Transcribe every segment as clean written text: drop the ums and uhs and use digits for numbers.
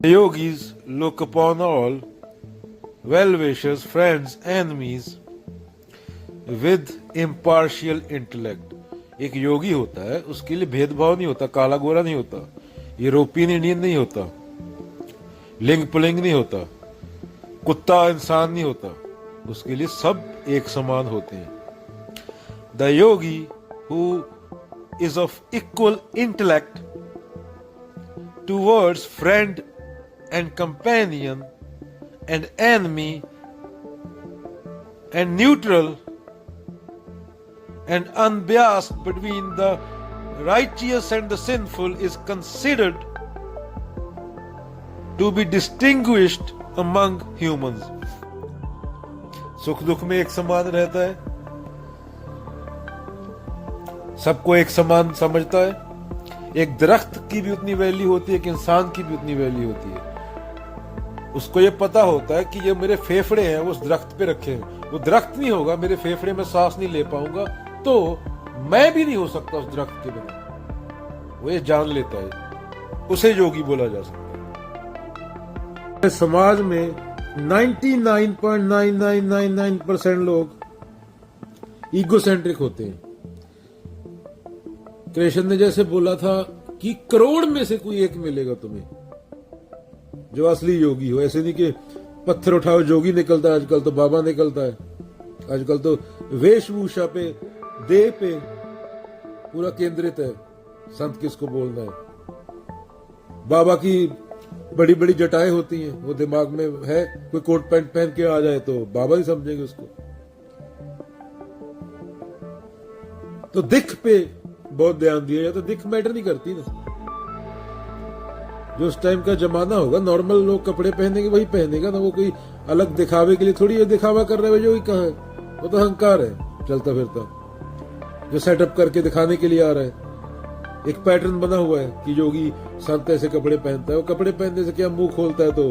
The yogis look upon all, well-wishers, friends, enemies, with impartial intellect. एक योगी होता है, उसके लिए भेदभाव नहीं होता, काला गोरा नहीं होता, यूरोपियन इंडियन नहीं होता, लिंग पुलिंग नहीं होता, कुत्ता इंसान नहीं होता, उसके लिए सब एक समान होते हैं. The yogi who is of equal intellect towards friend and companion and enemy and neutral and unbiased between the righteous and the sinful is considered to be distinguished among humans. सुख दुख में एक समान रहता है, सबको एक समान समझता है. एक दरख्त की भी उतनी वैल्यू होती है, एक इंसान की भी उतनी वैल्यू होती है. उसको ये पता होता है कि ये मेरे फेफड़े हैं, वो उस दरख्त पे रखे हैं. वो दरख्त नहीं होगा, मेरे फेफड़े में सांस नहीं ले पाऊंगा, तो मैं भी नहीं हो सकता उस दरख्त के बिना. वो ये जान लेता है, उसे योगी बोला जा सकता है. समाज में 99.9999% लोग ईगोसेंट्रिक होते हैं. कृष्ण ने जैसे बोला था कि करोड़ में से कोई एक मिलेगा तुम्हें जो असली योगी हो. ऐसे नहीं कि पत्थर उठाओ जोगी निकलता है, आजकल तो बाबा निकलता है. आजकल तो वेशभूषा पे, देह पे पूरा केंद्रित है. संत किसको बोलना है. बाबा की बड़ी बड़ी जटाएं होती हैं, वो दिमाग में है. कोई कोट पैंट पहन के आ जाए तो बाबा ही समझेंगे उसको. तो दिख पे बहुत ध्यान दिया जाए तो दिख मैटर नहीं करती ना. जो उस टाइम का जमाना होगा, नॉर्मल लोग कपड़े पहनेंगे वही पहनेगा ना. वो कोई अलग दिखावे के लिए थोड़ी ये दिखावा कर रहे हैं जो ही कहा है. वो तो अहंकार है चलता फिरता, जो सेटअप करके दिखाने के लिए आ रहा है. एक पैटर्न बना हुआ है कि योगी संत ऐसे कपड़े पहनता है. वो कपड़े पहनने से क्या मुंह खोलता है तो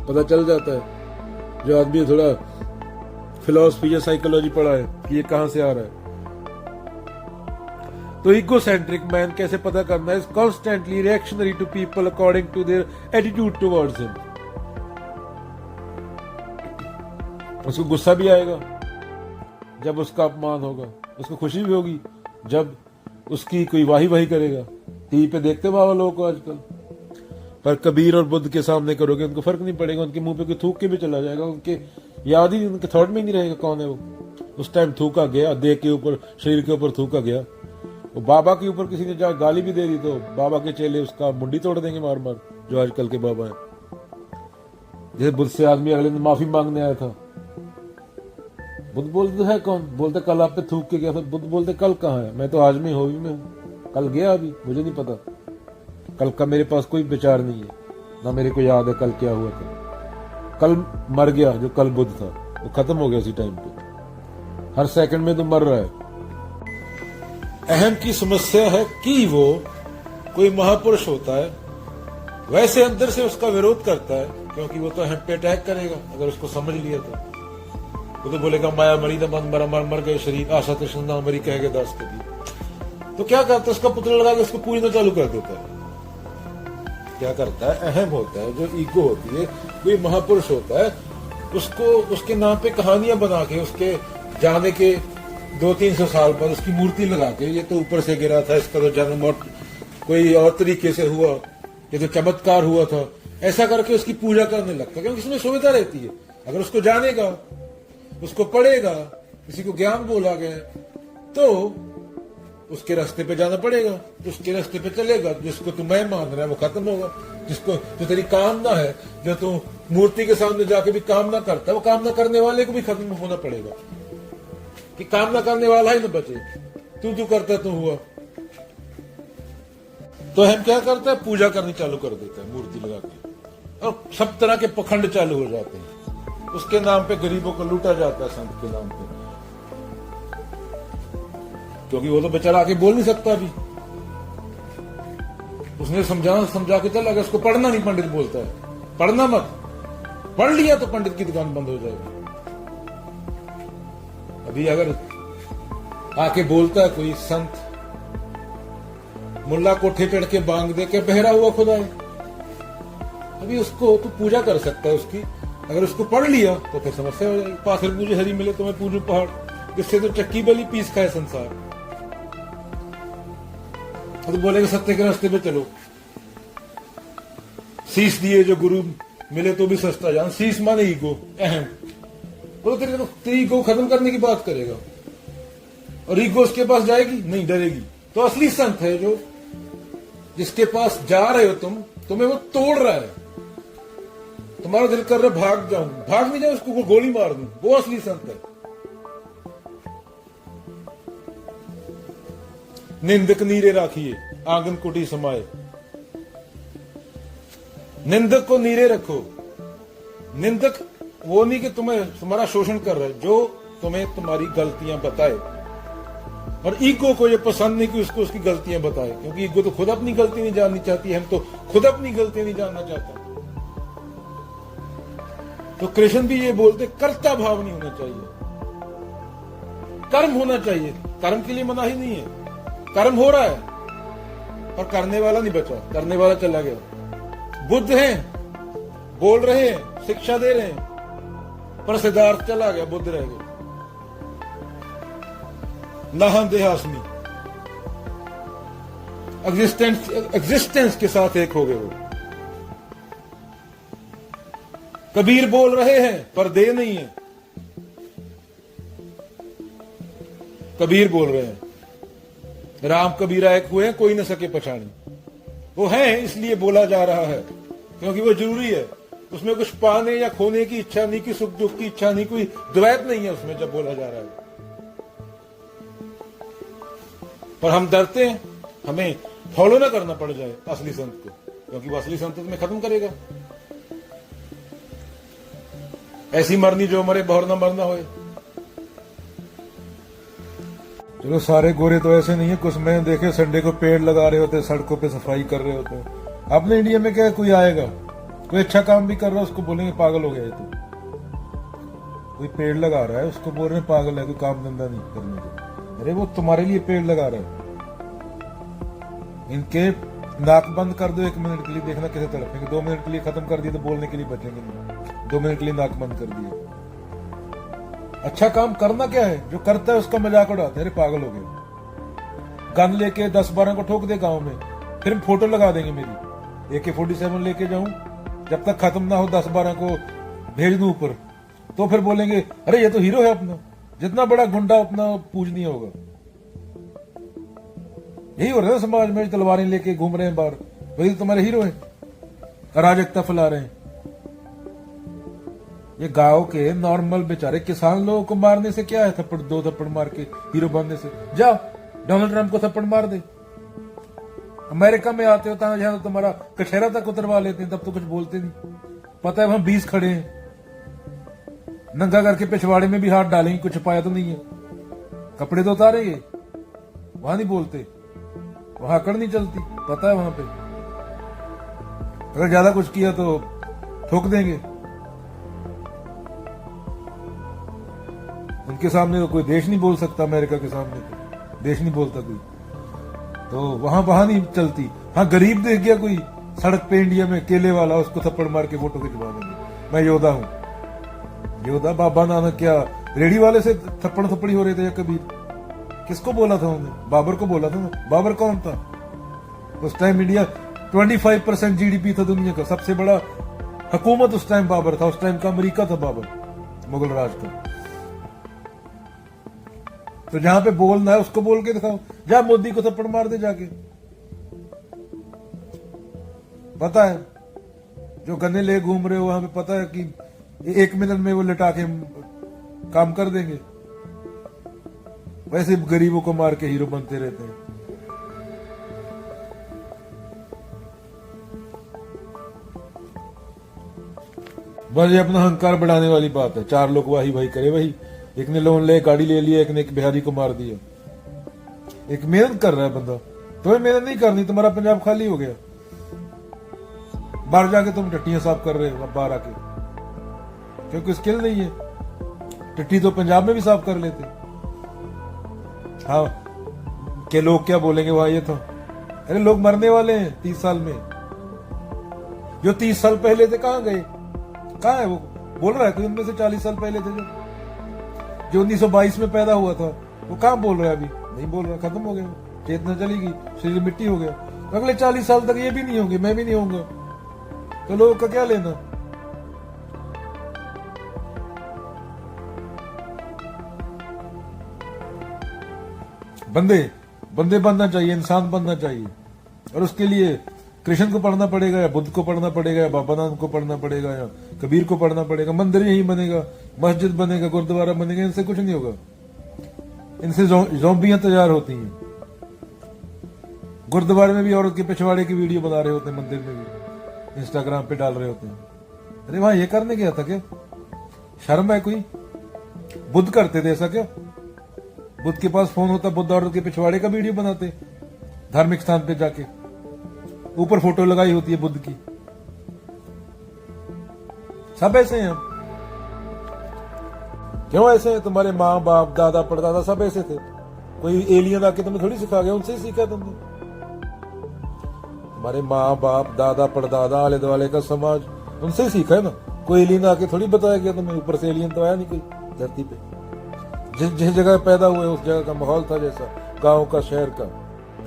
पता चल जाता है. जो आदमी थोड़ा फिलॉसफी या साइकोलॉजी पढ़ा है कि ये कहां से आ रहा है. तो इगोसेंट्रिक मैन कैसे पता करना है. Constantly reactionary to people according to their attitude towards him. उसको गुस्सा भी आएगा जब उसका अपमान होगा, उसको खुशी भी होगी जब उसकी कोई वाही वाही करेगा. टीवी पे देखते बाबा लोगों को आजकल. पर कबीर और बुद्ध के सामने करोगे उनको फर्क नहीं पड़ेगा. उनके मुंह पे कोई थूक के भी चला जाएगा, उनके याद ही उनके थॉट में ही नहीं रहेगा कौन है वो. उस टाइम थूका गया, देह के ऊपर, शरीर के ऊपर थूका गया. वो बाबा के ऊपर किसी ने जहाँ गाली भी दे दी तो बाबा के चेले उसका मुंडी तोड़ देंगे मार मार, जो आजकल के बाबा हैं. जैसे बुद्ध से आदमी अगले दिन माफी मांगने आया था. बुद्ध बोलते है कौन, बोलते कल आप पे थूक के गया था. बुद्ध बोलते कल कहाँ है, मैं तो आज में होवी में हूँ. कल गया, अभी मुझे नहीं पता. कल का मेरे पास कोई विचार नहीं है, ना मेरे को याद है कल क्या हुआ था. कल मर गया जो कल बुद्ध था, वो खत्म हो गया उसी टाइम पे. हर सेकंड में तो मर रहा है. अहम की समस्या है कि वो कोई महापुरुष होता है, वैसे अंदर से उसका विरोध करता है, क्योंकि वो तो अहम पे अटैक करेगा अगर उसको समझ लिया तो. वो तो बोलेगा माया मरी न मन मरा, मर गए शरीर, आशा तृष्णा मरी कहेगा दास कभी. तो क्या करता है, उसका पुतला लगा के उसको पूरी न चालू कर देता है. क्या करता है, अहम होता है, जो ईगो होती है, कोई महापुरुष होता है, उसको उसके नाम पे कहानियां बना के, उसके जाने के 200-300 साल पर उसकी मूर्ति लगा के, ये तो ऊपर से गिरा था, इसका तो जन्म और कोई और तरीके से हुआ, ये तो चमत्कार हुआ था, ऐसा करके उसकी पूजा करने लगता है. क्योंकि इसमें सुविधा रहती है. अगर उसको जानेगा, उसको पढ़ेगा, किसी को ज्ञान बोला गया तो उसके रास्ते पे जाना पड़ेगा. उसके रास्ते पे चलेगा. जिसको तू मैं मान रहा है वो खत्म होगा. जिसको जो तेरी कामना है, जो तू मूर्ति के सामने जाके भी कामना करता है, वो कामना करने वाले को भी खत्म होना पड़ेगा. कि कामना करने वाला ही न बचे. तू जो करता तू हुआ. तो हम क्या करता है, पूजा करनी चालू कर देता है मूर्ति लगा के, और सब तरह के पखंड चालू हो जाते हैं. उसके नाम पे गरीबों को लूटा जाता है, संत के नाम पे. क्योंकि वो तो बेचारा आके बोल नहीं सकता अभी. उसने समझा के चला गया. उसको पढ़ना नहीं पंडित बोलता है, पढ़ना मत. पढ़ लिया तो पंडित की दुकान बंद हो जाएगी. अभी अगर आके बोलता है कोई संत, मुल्ला कोठे चढ़ के बांग दे के बहरा हुआ खुदा है, अभी उसको तू पूजा कर सकता है उसकी, अगर उसको पढ़ लिया तो फिर समस्या हो जाएगी। पाखर पूजे हरी मिले तो मैं पूजू पहाड़, इससे तो चक्की बली पीस खाए संसार। तो बोलेगा सत्य के रास्ते पे चलो, शीश दिए जो गुरु मिले तो भी सस्ता जान। शीश माने ईगो, अहम, तो तेरी ईगो खत्म करने की बात करेगा, और ईगो उसके पास जाएगी नहीं, डरेगी। तो असली संत है जो जिसके पास जा रहे हो तुम, तुम्हें वो तोड़ रहा है, तुम्हारा दिल कर रहा है भाग जाऊं, भाग नहीं जाओ, उसको गोली मार दूं, वो असली संत है। निंदक नीरे राखिए आंगन कुटी समाये, निंदक को नीरे रखो। निंदक वो नहीं कि तुम्हारा शोषण कर रहा है, जो तुम्हें तुम्हारी गलतियां बताए, और ईगो को ये पसंद नहीं कि उसको उसकी गलतियां बताए, क्योंकि ईगो तो खुद अपनी गलती नहीं जाननी चाहती, हम तो खुद अपनी गलतियां नहीं जानना चाहता। तो कृष्ण भी ये बोलते कर्ता भाव नहीं होना चाहिए, कर्म होना चाहिए। कर्म के लिए मनाही नहीं है, कर्म हो रहा है पर करने वाला नहीं बचा, करने वाला चला गया। बुद्ध हैं, बोल रहे हैं, शिक्षा दे रहे हैं, पर सिद्धार्थ चला गया, बुद्ध रह गए। नाहम देहासमी, एग्जिस्टेंस के साथ एक हो गए वो। कबीर बोल रहे हैं पर दे नहीं है, कबीर बोल रहे हैं, राम कबीरा एक हुए, कोई न सके पछाड़ी। वो है इसलिए बोला जा रहा है क्योंकि वो जरूरी है, उसमें कुछ पाने या खोने की इच्छा नहीं, कि सुख दुख की इच्छा नहीं, कोई द्वैत नहीं है उसमें जब बोला जा रहा है। पर हम डरते हैं हमें फॉलो ना करना पड़ जाए असली संत को, क्योंकि वो असली संत में खत्म करेगा। ऐसी मरनी जो मरे, बहुर ना मरना होए। चलो सारे गोरे तो ऐसे नहीं है, कुछ मैंने देखे संडे को पेड़ लगा रहे होते, सड़कों पे सफाई कर रहे होते। अपने इंडिया में क्या कोई आएगा, कोई अच्छा काम भी कर रहा है, उसको बोलेंगे पागल हो गया है तू। कोई पेड़ लगा रहा है, उसको बोल रहे हैं पागल है, कोई काम धंधा नहीं करने को। अरे वो तुम्हारे लिए पेड़ लगा रहा है। इनके नाक बंद कर दो 1 मिनट के लिए, देखना कैसे तड़पेंगे। 2 मिनट के लिए खत्म कर दिए तो बोलने के लिए बचेंगे नहीं। 2 मिनट के लिए नाक बंद कर दिए। अच्छा काम करना क्या है, जो करता है उसका मजाक उड़ाते हैं, अरे पागल हो गए। गन लेके 10-12 को ठोक दे गांव में, फिर फोटो लगा देंगे मेरी, AK-47 लेके जाऊं, जब तक खत्म ना हो 10-12 को भेज दूं ऊपर, तो फिर बोलेंगे अरे ये तो हीरो है अपना। जितना बड़ा गुंडा उतना पूजनीय होगा। यही हो रहा है समाज में, तलवारें लेके घूम रहे हैं बाहर, वही तो तुम्हारे हीरो है, अराजकता फैला रहे हैं। ये गांव के नॉर्मल बेचारे किसान लोगों को मारने से क्या है, थप्पड़ 2 थप्पड़ मार के हीरो बनने से। जाओ डोनाल्ड ट्रंप को थप्पड़ मार दे। अमेरिका में आते हो जहां तो तुम्हारा कचहरा तक उतरवा लेते हैं, तब तो कुछ बोलते नहीं। पता है हम 20 खड़े हैं, नंगा करके पिछवाड़े में भी हाथ डालेंगे, कुछ पाया तो नहीं है, कपड़े तो उतारेंगे, वहां नहीं बोलते, वहां अकड़ नहीं चलती, पता है वहां पे अगर ज्यादा कुछ किया तो ठोक देंगे। उनके सामने तो कोई देश नहीं बोल सकता, अमेरिका के सामने तो देश नहीं बोलता कोई, तो वहां नहीं चलती। हाँ गरीब देख गया कोई सड़क पे इंडिया में केले वाला, उसको थप्पड़ मार के फोटो खिंचवा देंगे, मैं योद्धा हूं। योद्धा बाबा नानक क्या रेडी वाले से थप्पड़ थप्पड़ी हो रहे थे या कबीर? किसको बोला था उन्होंने? बाबर को बोला था ना। बाबर कौन था उस टाइम? इंडिया 25% GDP था दुनिया का, सबसे बड़ा हुकूमत उस टाइम बाबर था। उस टाइम का अमेरिका था बाबर, मुगल राज का। तो जहां पे बोलना है उसको बोल के दिखाओ। जा मोदी को थप्पड़ मार दे जाके। पता है जो गन्ने ले घूम रहे हो वहां पे, पता है कि 1 मिनट में वो लटा के काम कर देंगे। वैसे गरीबों को मार के हीरो बनते रहते हैं। बस ये अपना अहंकार बढ़ाने वाली बात है। 4 लोग वाही वाही करे, वही एक ने लोन ले गाड़ी ले लिया, एक ने एक बिहारी को मार दिया। एक मेहनत कर रहा है बंदा, तुम्हें मेहनत नहीं करनी, तुम्हारा पंजाब खाली हो गया। बाहर जाके तुम टट्टियां साफ कर रहे हो बाहर आके, क्योंकि स्किल नहीं है। टट्टी तो पंजाब में भी साफ कर लेते। हाँ के लोग क्या बोलेंगे वहां, ये तो अरे लोग मरने वाले हैं 30 साल में। जो 30 साल पहले थे कहां गए? कहां है वो? बोल रहा है कोई उनमें से 40 साल पहले थे जो 1922 में पैदा हुआ था, वो कहां बोल रहा है? अभी नहीं बोल रहा, खत्म हो गया, चेतना चली गई, शरीर मिट्टी हो गया। अगले 40 साल तक ये भी नहीं होंगे, मैं भी नहीं होऊंगा, तो लोगों का क्या लेना? बंदे बंदे बनना चाहिए, इंसान बनना चाहिए, और उसके लिए कृष्ण को पढ़ना पड़ेगा, या बुद्ध को पढ़ना पड़ेगा, या बाबा नानक को पढ़ना पड़ेगा, या कबीर को पढ़ना पड़ेगा। मंदिर यही बनेगा, मस्जिद बनेगा, गुरुद्वारा बनेगा, इनसे कुछ नहीं होगा। इनसे ज़ॉम्बियां तैयार होती हैं। गुरुद्वारे में भी औरत के पिछवाड़े की वीडियो बना रहे होते हैं, मंदिर में भी इंस्टाग्राम पे डाल रहे होते हैं। अरे वहां ये करने गया था क्या? शर्म है कोई? बुद्ध करते थे ऐसा क्या? बुद्ध के पास फोन होता, बुद्ध औरत के पिछवाड़े का वीडियो बनाते धार्मिक स्थान पे जाके, ऊपर फोटो लगाई होती है बुद्ध की। सब ऐसे हैं। क्यों ऐसे हैं? तुम्हारे माँ बाप दादा परदादा सब ऐसे थे। कोई एलियन आके तुम्हें थोड़ी सिखा गया, उनसे ही सीखा तुमने। तुम्हारे माँ बाप दादा परदादा आले दुआले का समाज, उनसे ही सीखा है ना। कोई एलियन आके थोड़ी बताया गया तुम्हें, ऊपर से एलियन तो आया नहीं कोई धरती पे। जिस जगह पैदा हुए उस जगह का माहौल था जैसा, गांव का शहर का,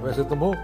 वैसे तुम हो।